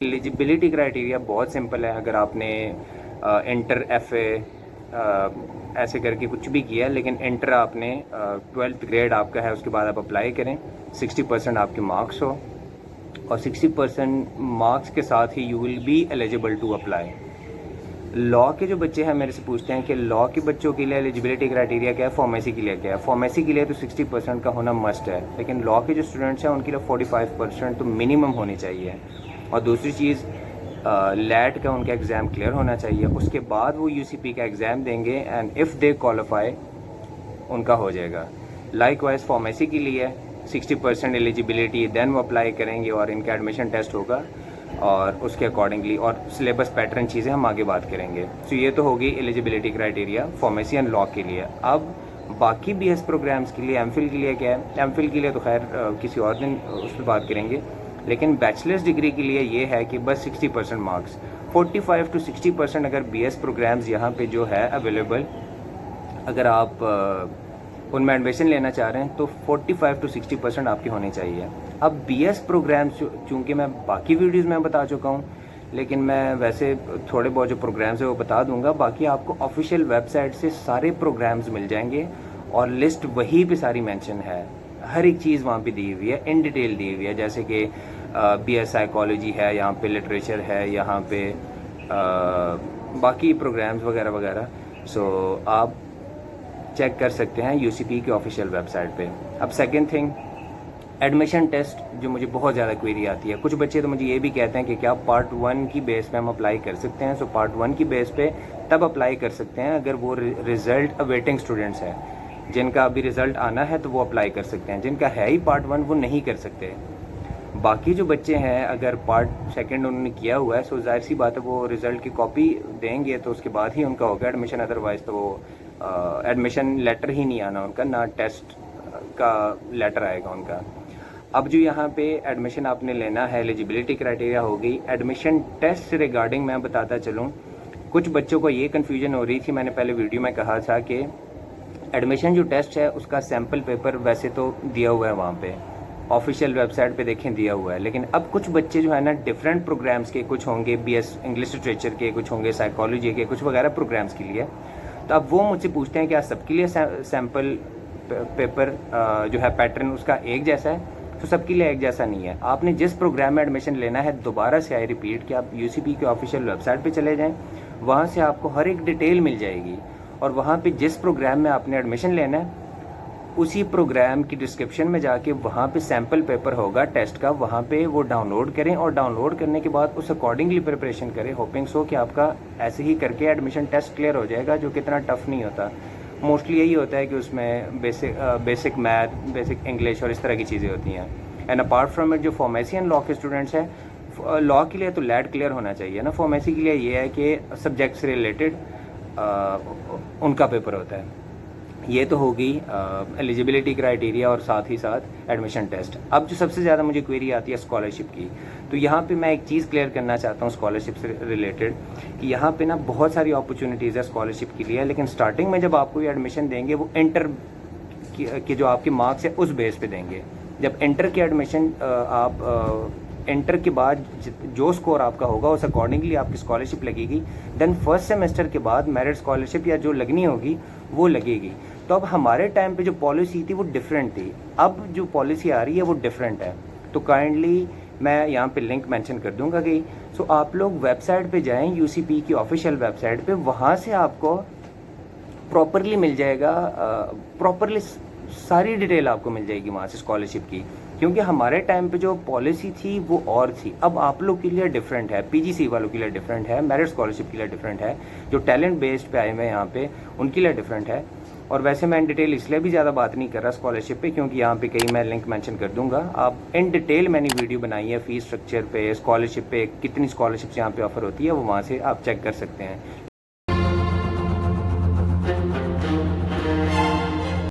Eligibility criteria बहुत simple है। अगर आपने इंटर FA ऐसे करके कुछ भी किया, लेकिन इंटर आपने 12th ग्रेड आपका है, उसके बाद आप अप्लाई करें, 60% आपके मार्क्स हो, और 60% मार्क्स के साथ ही you will be eligible to apply. Law के जो बच्चे हैं मेरे से पूछते हैं कि लॉ के बच्चों के लिए एलिजिबिलिटी क्राइटेरिया क्या है, फार्मेसी के लिए क्या है। फार्मेसी के लिए तो 60% का होना मस्ट है, लेकिन लॉ के जो स्टूडेंट्स हैं उनके लिए 45% तो मिनिमम होनी चाहिए। और दूसरी चीज़, लैट का उनका एग्ज़ाम क्लियर होना चाहिए, उसके बाद वो UCP का एग्ज़ाम देंगे एंड इफ़ दे क्वालिफाई उनका हो जाएगा। लाइकवाइज फार्मेसी के लिए 60% एलिजिबिलिटी, देन वो अप्लाई करेंगे और इनका एडमिशन टेस्ट होगा और उसके अकॉर्डिंगली और सिलेबस पैटर्न चीज़ें हम आगे बात करेंगे। तो ये तो होगी eligibility criteria pharmacy and law के लिए। अब बाकी BS प्रोग्राम्स के लिए, MPhil के लिए क्या है, MPhil के लिए तो खैर किसी और दिन उस पर बात करेंगे, लेकिन बैचलर्स डिग्री के लिए ये है कि बस 60% मार्क्स, 45 to 60% अगर BS प्रोग्राम्स यहाँ पे जो है अवेलेबल, अगर आप उनमें एडमिशन लेना चाह रहे हैं तो 45 to 60% आपकी होनी चाहिए। अब BS प्रोग्राम्स चूँकि मैं बाकी वीडियोज़ में बता चुका हूँ, लेकिन मैं वैसे थोड़े बहुत जो प्रोग्राम्स है वो बता दूंगा। बाकी आपको ऑफिशियल वेबसाइट से सारे प्रोग्राम्स मिल जाएंगे और लिस्ट वहीं पे सारी मेंशन है, हर एक चीज़ वहाँ पे दी हुई है, इन डिटेल दी हुई है। जैसे कि BS साइकोलॉजी है, यहाँ पे लिटरेचर है, यहाँ पे बाकी प्रोग्राम्स वगैरह वगैरह। सो आप चेक कर सकते हैं UCP की ऑफिशियल वेबसाइट पे। अब सेकंड थिंग, एडमिशन टेस्ट जो मुझे बहुत ज़्यादा क्वेरी आती है। कुछ बच्चे तो मुझे ये भी कहते हैं कि क्या पार्ट 1 की बेस पे हम अप्लाई कर सकते हैं। सो पार्ट 1 की बेस पे तब अप्लाई कर सकते हैं अगर वो रिज़ल्ट अवेटिंग स्टूडेंट्स हैं, जिनका अभी रिज़ल्ट आना है तो वो अप्लाई कर सकते हैं। जिनका है ही पार्ट 1 वो नहीं कर सकते। बाकी जो बच्चे हैं अगर पार्ट 2 उन्होंने किया हुआ है, सो जाहिर सी बात है वो रिज़ल्ट की कॉपी देंगे तो उसके बाद ही उनका होगा एडमिशन, अदरवाइज़ तो वो एडमिशन लेटर ही नहीं आना उनका, ना टेस्ट का लेटर आएगा उनका। अब जो यहाँ पे एडमिशन आपने लेना है, एलिजिबिलिटी क्राइटेरिया हो गई। एडमिशन टेस्ट से रिगार्डिंग मैं बताता चलूँ, कुछ बच्चों को ये कन्फ्यूजन हो रही थी। मैंने पहले वीडियो में कहा था कि एडमिशन जो टेस्ट है उसका सैम्पल पेपर वैसे तो दिया हुआ है, वहाँ पे ऑफिशियल वेबसाइट पे देखें दिया हुआ है, लेकिन अब कुछ बच्चे जो है ना डिफरेंट प्रोग्राम्स के, कुछ होंगे BS इंग्लिश लिटरेचर के, कुछ होंगे साइकोलॉजी के, कुछ वगैरह प्रोग्राम्स के लिए, तो अब वो मुझसे पूछते हैं क्या सबके लिए सैम्पल पेपर जो है पैटर्न उसका एक जैसा है। तो सबके लिए एक जैसा नहीं है। आपने जिस प्रोग्राम में एडमिशन लेना है, दोबारा से आई रिपीट कि आप UCP के ऑफिशियल वेबसाइट पे चले जाएं, वहाँ से आपको हर एक डिटेल मिल जाएगी और वहाँ पे जिस प्रोग्राम में आपने एडमिशन लेना है उसी प्रोग्राम की डिस्क्रिप्शन में जाके वहाँ पे सैम्पल पेपर होगा टेस्ट का, वहाँ पे वो डाउनलोड करें और डाउनलोड करने के बाद उस अकॉर्डिंगली प्रिपरेशन करें। होपिंग सो कि आपका ऐसे ही करके एडमिशन टेस्ट क्लियर हो जाएगा, जो कि इतना टफ नहीं होता। मोस्टली यही होता है कि उसमें बेसिक मैथ, बेसिक इंग्लिश और इस तरह की चीज़ें होती हैं। एंड अपार्ट फ्रॉम इट जो फार्मेसी एंड लॉ के स्टूडेंट्स हैं, लॉ के लिए तो लैट क्लियर होना चाहिए ना। फार्मेसी के लिए ये है कि सब्जेक्ट से रिलेटेड उनका पेपर होता है। ये तो होगी एलिजिबिलिटी क्राइटेरिया और साथ ही साथ एडमिशन टेस्ट। अब जो सबसे ज़्यादा मुझे क्वेरी आती है स्कॉलरशिप की, तो यहाँ पे मैं एक चीज़ क्लियर करना चाहता हूँ स्कॉलरशिप से रिलेटेड कि यहाँ पे ना बहुत सारी अपॉर्चुनिटीज़ है स्कॉलरशिप के लिए, लेकिन स्टार्टिंग में जब आपको ये एडमिशन देंगे वो इंटर की जो आपके मार्क्स है उस बेस पे देंगे। जब इंटर की एडमिशन आप इंटर के बाद जो स्कोर आपका होगा उस अकॉर्डिंगली आपकी स्कॉलरशिप लगेगी। देन फर्स्ट सेमेस्टर के बाद मेरिट स्कॉलरशिप या जो लगनी होगी वो लगेगी। तो अब हमारे टाइम पे जो पॉलिसी थी वो डिफरेंट थी, अब जो पॉलिसी आ रही है वो डिफरेंट है। तो काइंडली मैं यहाँ पे लिंक मेंशन कर दूंगा कि सो आप लोग वेबसाइट पे जाएं, UCP की ऑफिशियल वेबसाइट पे, वहाँ से आपको प्रॉपरली मिल जाएगा, प्रॉपरली सारी डिटेल आपको मिल जाएगी वहाँ से स्कॉलरशिप की। क्योंकि हमारे टाइम पे जो पॉलिसी थी वो और थी, अब आप लोग के लिए डिफरेंट है, PGC वालों के लिए डिफरेंट है, मेरिट स्कॉलरशिप के लिए डिफरेंट है, जो टैलेंट बेस्ड पे आए हुए हैं यहाँ पे उनके लिए डिफरेंट है। और वैसे मैं इन डिटेल इसलिए भी ज़्यादा बात नहीं कर रहा स्कॉलरशिप पे, क्योंकि यहाँ पे कहीं मैं लिंक मेंशन कर दूंगा। आप इन डिटेल मैंने वीडियो बनाई है फीस स्ट्रक्चर पे, स्कॉलरशिप पे, कितनी स्कॉलरशिप्स यहाँ पे ऑफर होती है, वो वहाँ से आप चेक कर सकते हैं।